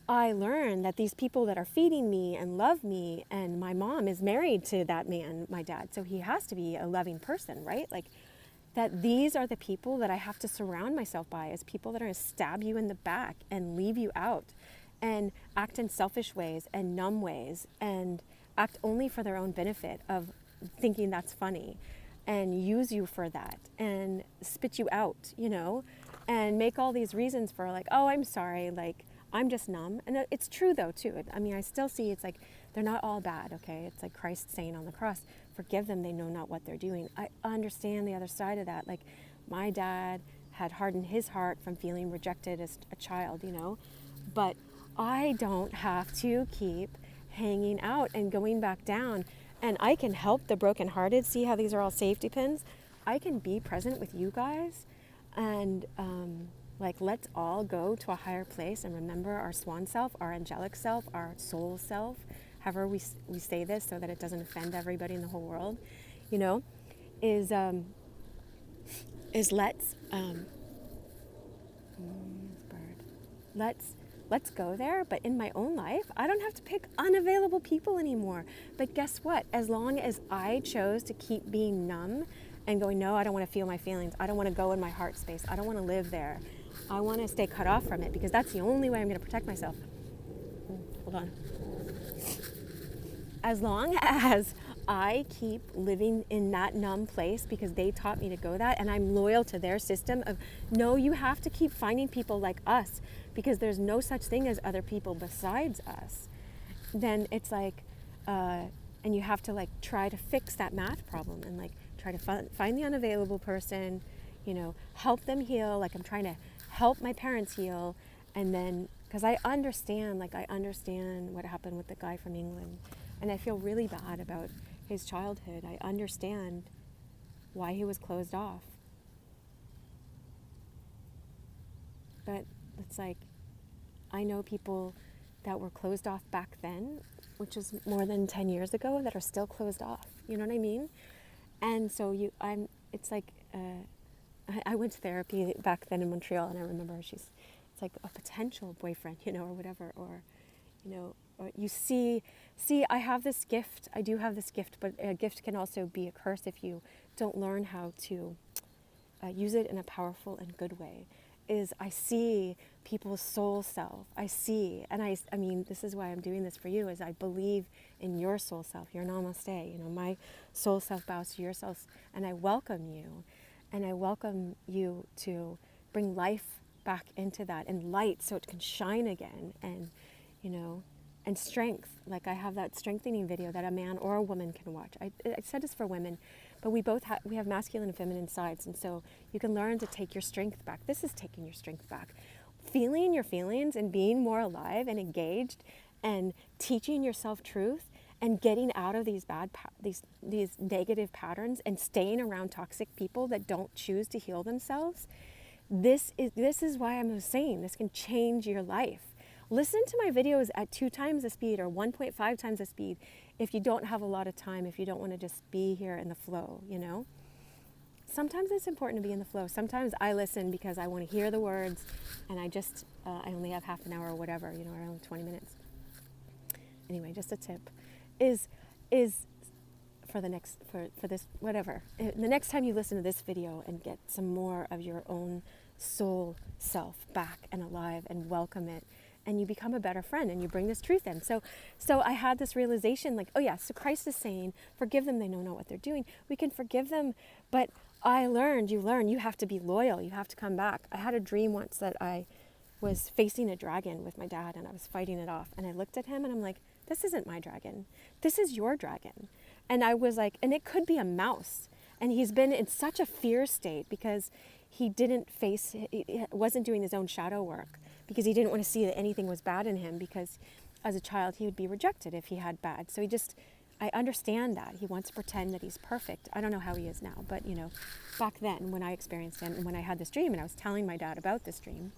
I learned that these people that are feeding me and love me, and my mom is married to that man, my dad, so he has to be a loving person, right? Like, that these are the people that I have to surround myself by, as people that are going to stab you in the back and leave you out and act in selfish ways and numb ways and act only for their own benefit of thinking that's funny and use you for that and spit you out, you know, and make all these reasons for like, oh, I'm sorry, like, I'm just numb. And it's true though too. I mean, I still see it's like, they're not all bad, okay? It's like Christ saying on the cross, forgive them, they know not what they're doing. I understand the other side of that. Like, my dad had hardened his heart from feeling rejected as a child, you know. But I don't have to keep hanging out and going back down. And I can help the brokenhearted. See how these are all safety pins? I can be present with you guys. And like, let's all go to a higher place and remember our swan self, our angelic self, our soul self, however we say this so that it doesn't offend everybody in the whole world, you know, is let's go there. But in my own life, I don't have to pick unavailable people anymore. But guess what? As long as I chose to keep being numb and going, no, I don't want to feel my feelings. I don't want to go in my heart space. I don't want to live there. I want to stay cut off from it because that's the only way I'm going to protect myself. Hold on. As long as I keep living in that numb place because they taught me to go that, and I'm loyal to their system of, no, you have to keep finding people like us because there's no such thing as other people besides us, then it's like, and you have to like try to fix that math problem and like try to find the unavailable person, you know, help them heal. Like I'm trying to help my parents heal. And then, because I understand what happened with the guy from England. And I feel really bad about his childhood. I understand why he was closed off. But it's like, I know people that were closed off back then, which is more than 10 years ago, that are still closed off. You know what I mean? And so it's like, I went to therapy back then in Montreal, and I remember it's like a potential boyfriend, you know, or whatever, or, you know, or you see, I have this gift. I do have this gift, but a gift can also be a curse if you don't learn how to use it in a powerful and good way. Is I see people's soul self. I see, and I mean, this is why I'm doing this for you, is I believe in your soul self, your namaste. You know, my soul self bows to your self, and I welcome you. And I welcome you to bring life back into that and light so it can shine again, and, you know, and strength. Like I have that strengthening video that a man or a woman can watch. I said this for women, but we both we have masculine and feminine sides, and so you can learn to take your strength back. This is taking your strength back. Feeling your feelings and being more alive and engaged and teaching yourself truth and getting out of these these negative patterns and staying around toxic people that don't choose to heal themselves. This is why I'm saying this can change your life. Listen to my videos at 2 times the speed or 1.5 times the speed if you don't have a lot of time, if you don't want to just be here in the flow, you know? Sometimes it's important to be in the flow. Sometimes I listen because I want to hear the words, and I only have half an hour or whatever, you know, or only 20 minutes. Anyway, just a tip is for this, whatever. The next time you listen to this video and get some more of your own soul self back and alive and welcome it, and you become a better friend and you bring this truth in. So I had this realization, like, oh yeah, so Christ is saying, forgive them, they know not what they're doing. We can forgive them, but you have to be loyal. You have to come back. I had a dream once that I was facing a dragon with my dad and I was fighting it off. And I looked at him and I'm like, this isn't my dragon. This is your dragon. And I was like, and it could be a mouse. And he's been in such a fear state because he wasn't doing his own shadow work, because he didn't want to see that anything was bad in him, because as a child he would be rejected if he had bad. So I understand that. He wants to pretend that he's perfect. I don't know how he is now, but you know, back then when I experienced him and when I had this dream and I was telling my dad about this dream.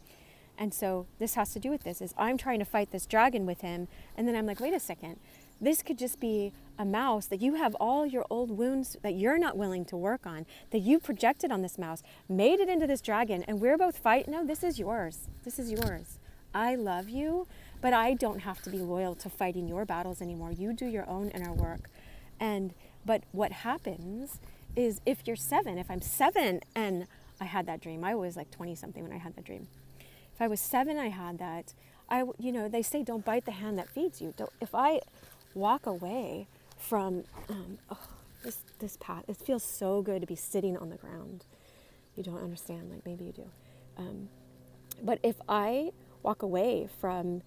And so this has to do with this, is I'm trying to fight this dragon with him, and then I'm like, wait a second, this could just be a mouse, that you have all your old wounds that you're not willing to work on, that you projected on this mouse, made it into this dragon, and we're both fighting. No, this is yours. This is yours. I love you, but I don't have to be loyal to fighting your battles anymore. You do your own inner work. But what happens is if I'm 7 and I had that dream, I was like 20 something when I had that dream. If I was 7, I had that, they say don't bite the hand that feeds you. If I walk away from this path, it feels so good to be sitting on the ground. You don't understand, like maybe you do. But if I walk away from,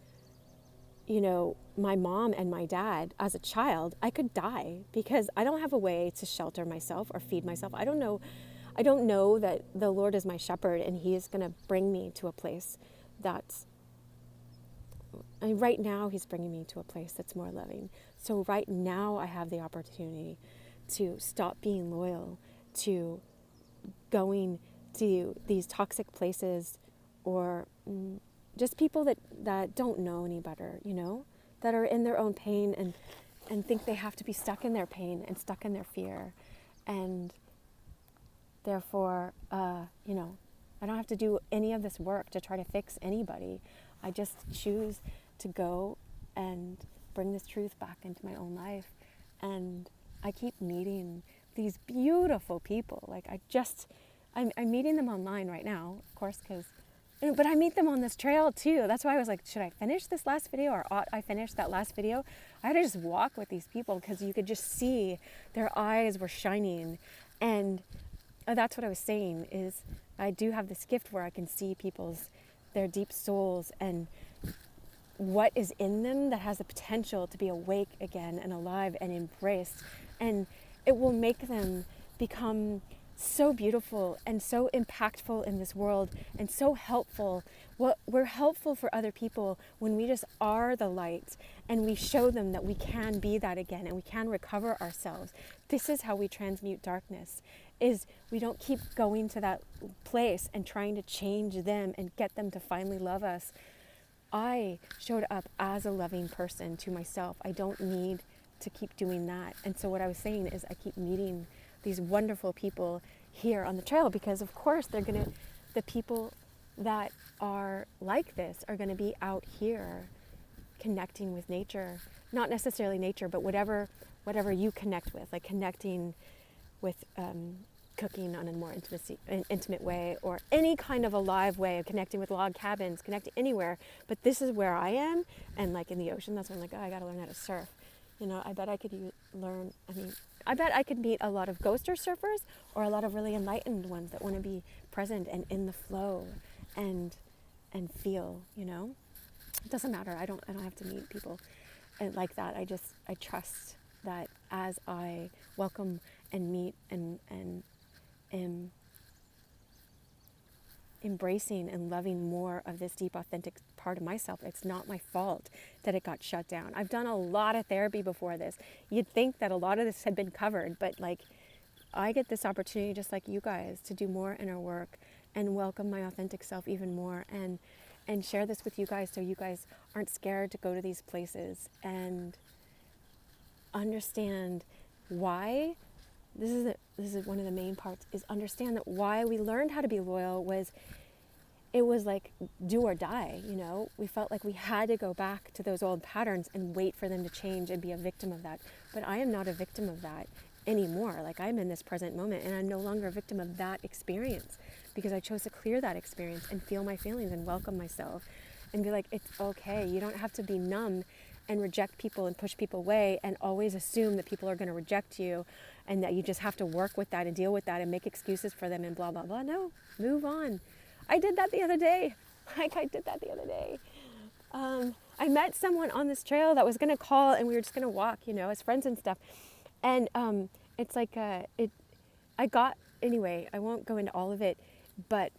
my mom and my dad as a child, I could die because I don't have a way to shelter myself or feed myself. I don't know I don't know that the Lord is my shepherd and he is going to bring me to a place that's, right now he's bringing me to a place that's more loving. So right now I have the opportunity to stop being loyal to going to these toxic places, or just people that don't know any better, that are in their own pain and think they have to be stuck in their pain and stuck in their fear. And therefore, I don't have to do any of this work to try to fix anybody. I just choose to go and bring this truth back into my own life. And I keep meeting these beautiful people. Like I'm meeting them online right now, of course, but I meet them on this trail too. That's why I was like, should I finish this last video, or ought I finish that last video? I had to just walk with these people because you could just see their eyes were shining. And that's what I was saying, is I do have this gift where I can see their deep souls and what is in them that has the potential to be awake again and alive and embraced. And it will make them become so beautiful and so impactful in this world and so helpful. We're helpful for other people when we just are the light and we show them that we can be that again and we can recover ourselves. This is how we transmute darkness, is we don't keep going to that place and trying to change them and get them to finally love us. I showed up as a loving person to myself. I don't need to keep doing that. And so what I was saying is I keep meeting these wonderful people here on the trail, because of course the people that are like this are going to be out here connecting with nature. Not necessarily nature, but whatever you connect with, like connecting with cooking on a more intimate way, or any kind of alive way of connecting with log cabins, connecting anywhere. But this is where I am, and like in the ocean, that's when I'm like, oh, I got to learn how to surf. I bet I could I bet I could meet a lot of ghoster surfers, or a lot of really enlightened ones that want to be present and in the flow and feel, It doesn't matter. I don't have to meet people like that. I trust that as I welcome and meet and am embracing and loving more of this deep, authentic part of myself, it's not my fault that it got shut down. I've done a lot of therapy before this. You'd think that a lot of this had been covered, but I get this opportunity, just like you guys, to do more inner work and welcome my authentic self even more, and share this with you guys, so you guys aren't scared to go to these places and understand why. This is one of the main parts, is understand that why we learned how to be loyal was like do or die. We felt like we had to go back to those old patterns and wait for them to change and be a victim of that. But I am not a victim of that anymore. Like, I'm in this present moment, and I'm no longer a victim of that experience, because I chose to clear that experience and feel my feelings and welcome myself and be like, it's okay. You don't have to be numb and reject people and push people away and always assume that people are going to reject you and that you just have to work with that and deal with that and make excuses for them and blah, blah, blah. No, move on. I did that the other day. I met someone on this trail that was going to call, and we were just going to walk, as friends and stuff. And it's like, anyway, I won't go into all of it, but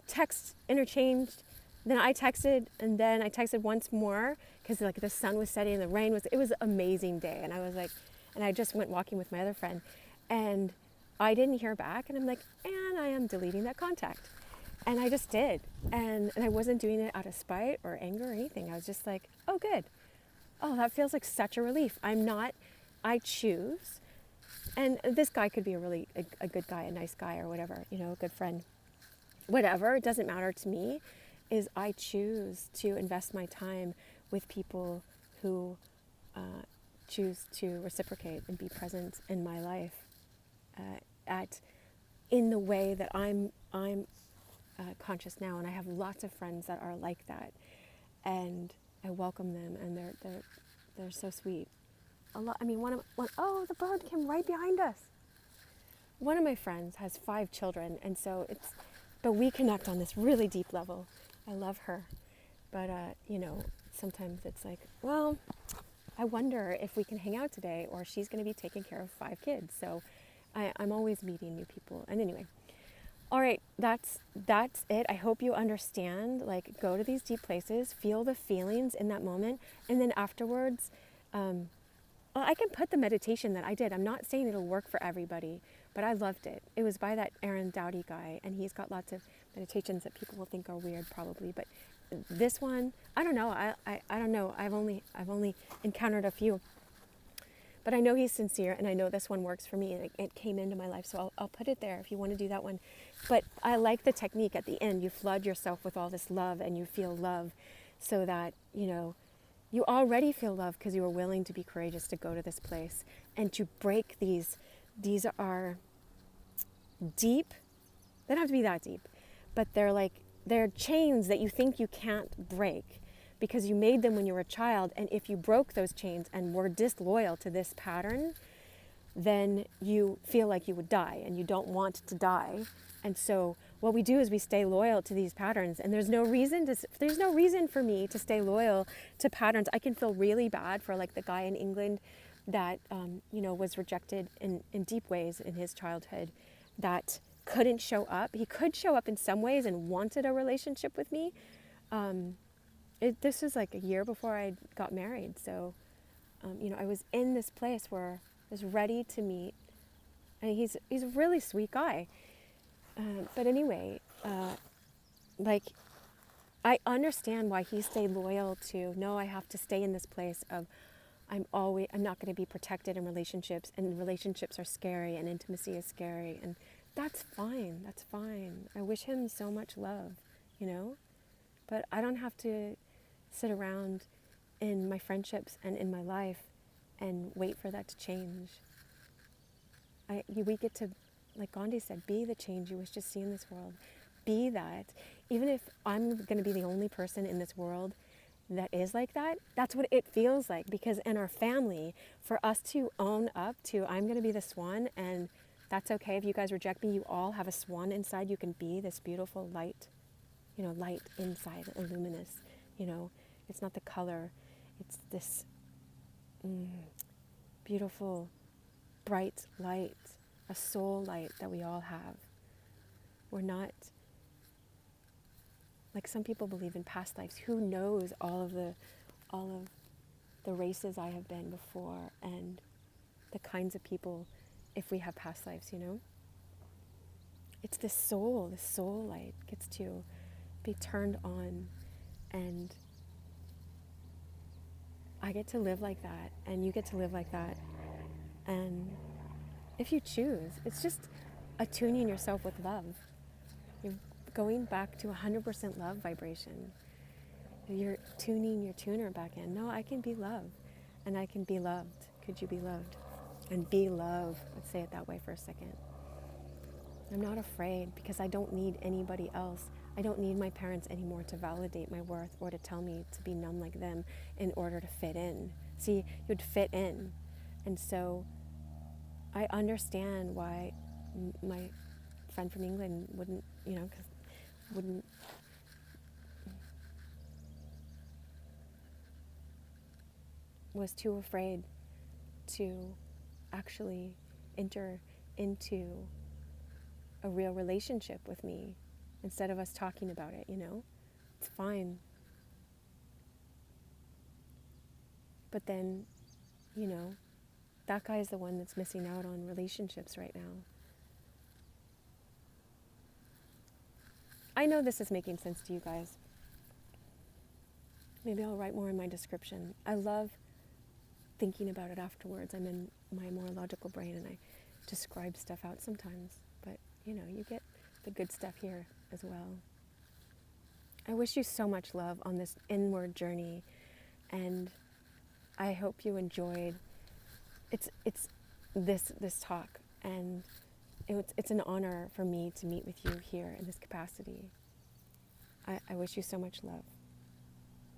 text interchanged. Then I texted, and then I texted once more, because the sun was setting and it was an amazing day. And I was like, and I just went walking with my other friend, and I didn't hear back, and I'm like, and I am deleting that contact. And I just did. And I wasn't doing it out of spite or anger or anything. I was just like, oh, good. Oh, that feels like such a relief. I choose. And this guy could be a good guy, a nice guy or whatever, a good friend. Whatever, it doesn't matter to me, is I choose to invest my time with people who choose to reciprocate and be present in my life in the way that I'm conscious now. And I have lots of friends that are like that, and I welcome them, and they're so sweet. Oh, the bird came right behind us. One of my friends has 5 children, and so but we connect on this really deep level. I love her, but sometimes it's like, well, I wonder if we can hang out today, or she's going to be taking care of 5 kids. So I'm always meeting new people. And anyway, all right, that's it. I hope you understand. Like, go to these deep places, feel the feelings in that moment, and then afterwards, well, I can put the meditation that I did. I'm not saying it'll work for everybody, but I loved it. It was by that Aaron Doughty guy, and he's got lots of meditations that people will think are weird, probably. But this one, I don't know. I don't know. I've only encountered a few, but I know he's sincere, and I know this one works for me, and it came into my life. So I'll put it there if you want to do that one. But I like the technique at the end. You flood yourself with all this love, and you feel love, so that you already feel love because you were willing to be courageous to go to this place and to break these. These are deep. They don't have to be that deep, but they're chains that you think you can't break because you made them when you were a child. And if you broke those chains and were disloyal to this pattern, then you feel like you would die and you don't want to die. And so what we do is we stay loyal to these patterns, and there's no reason for me to stay loyal to patterns. I can feel really bad for like the guy in England that was rejected in deep ways in his childhood, that couldn't show up. He could show up in some ways and wanted a relationship with me. This was like a year before I got married, so I was in this place where I was ready to meet, and he's a really sweet guy. But anyway, I understand why he stayed loyal to, no, I have to stay in this place of I'm not going to be protected in relationships, and relationships are scary, and intimacy is scary, and that's fine. That's fine. I wish him so much love, but I don't have to sit around in my friendships and in my life and wait for that to change. We get to, like Gandhi said, be the change you wish to see in this world. Be that. Even if I'm going to be the only person in this world that is like that, that's what it feels like. Because in our family, for us to own up to, I'm going to be the swan, and that's okay if you guys reject me, you all have a swan inside. You can be this beautiful light, light inside, luminous. It's not the color. It's this beautiful, bright light, a soul light that we all have. We're not, like some people believe in past lives. Who knows all of the races I have been before, and the kinds of people, if we have past lives, It's this soul light gets to be turned on, and I get to live like that, and you get to live like that. And if you choose, it's just attuning yourself with love. You're going back to 100% love vibration. You're tuning your tuner back in. No, I can be love, and I can be loved. Could you be loved? And be love. Let's say it that way for a second. I'm not afraid because I don't need anybody else. I don't need my parents anymore to validate my worth or to tell me to be numb like them in order to fit in. See, you'd fit in. And so I understand why my friend from England wouldn't, was too afraid to actually enter into a real relationship with me instead of us talking about it, It's fine. But then, that guy is the one that's missing out on relationships right now. I know this is making sense to you guys. Maybe I'll write more in my description. I love thinking about it afterwards. I'm in my more logical brain and I describe stuff out sometimes. But, you get the good stuff here as well. I wish you so much love on this inward journey, and I hope you enjoyed it's this talk, and it's an honor for me to meet with you here in this capacity. I wish you so much love.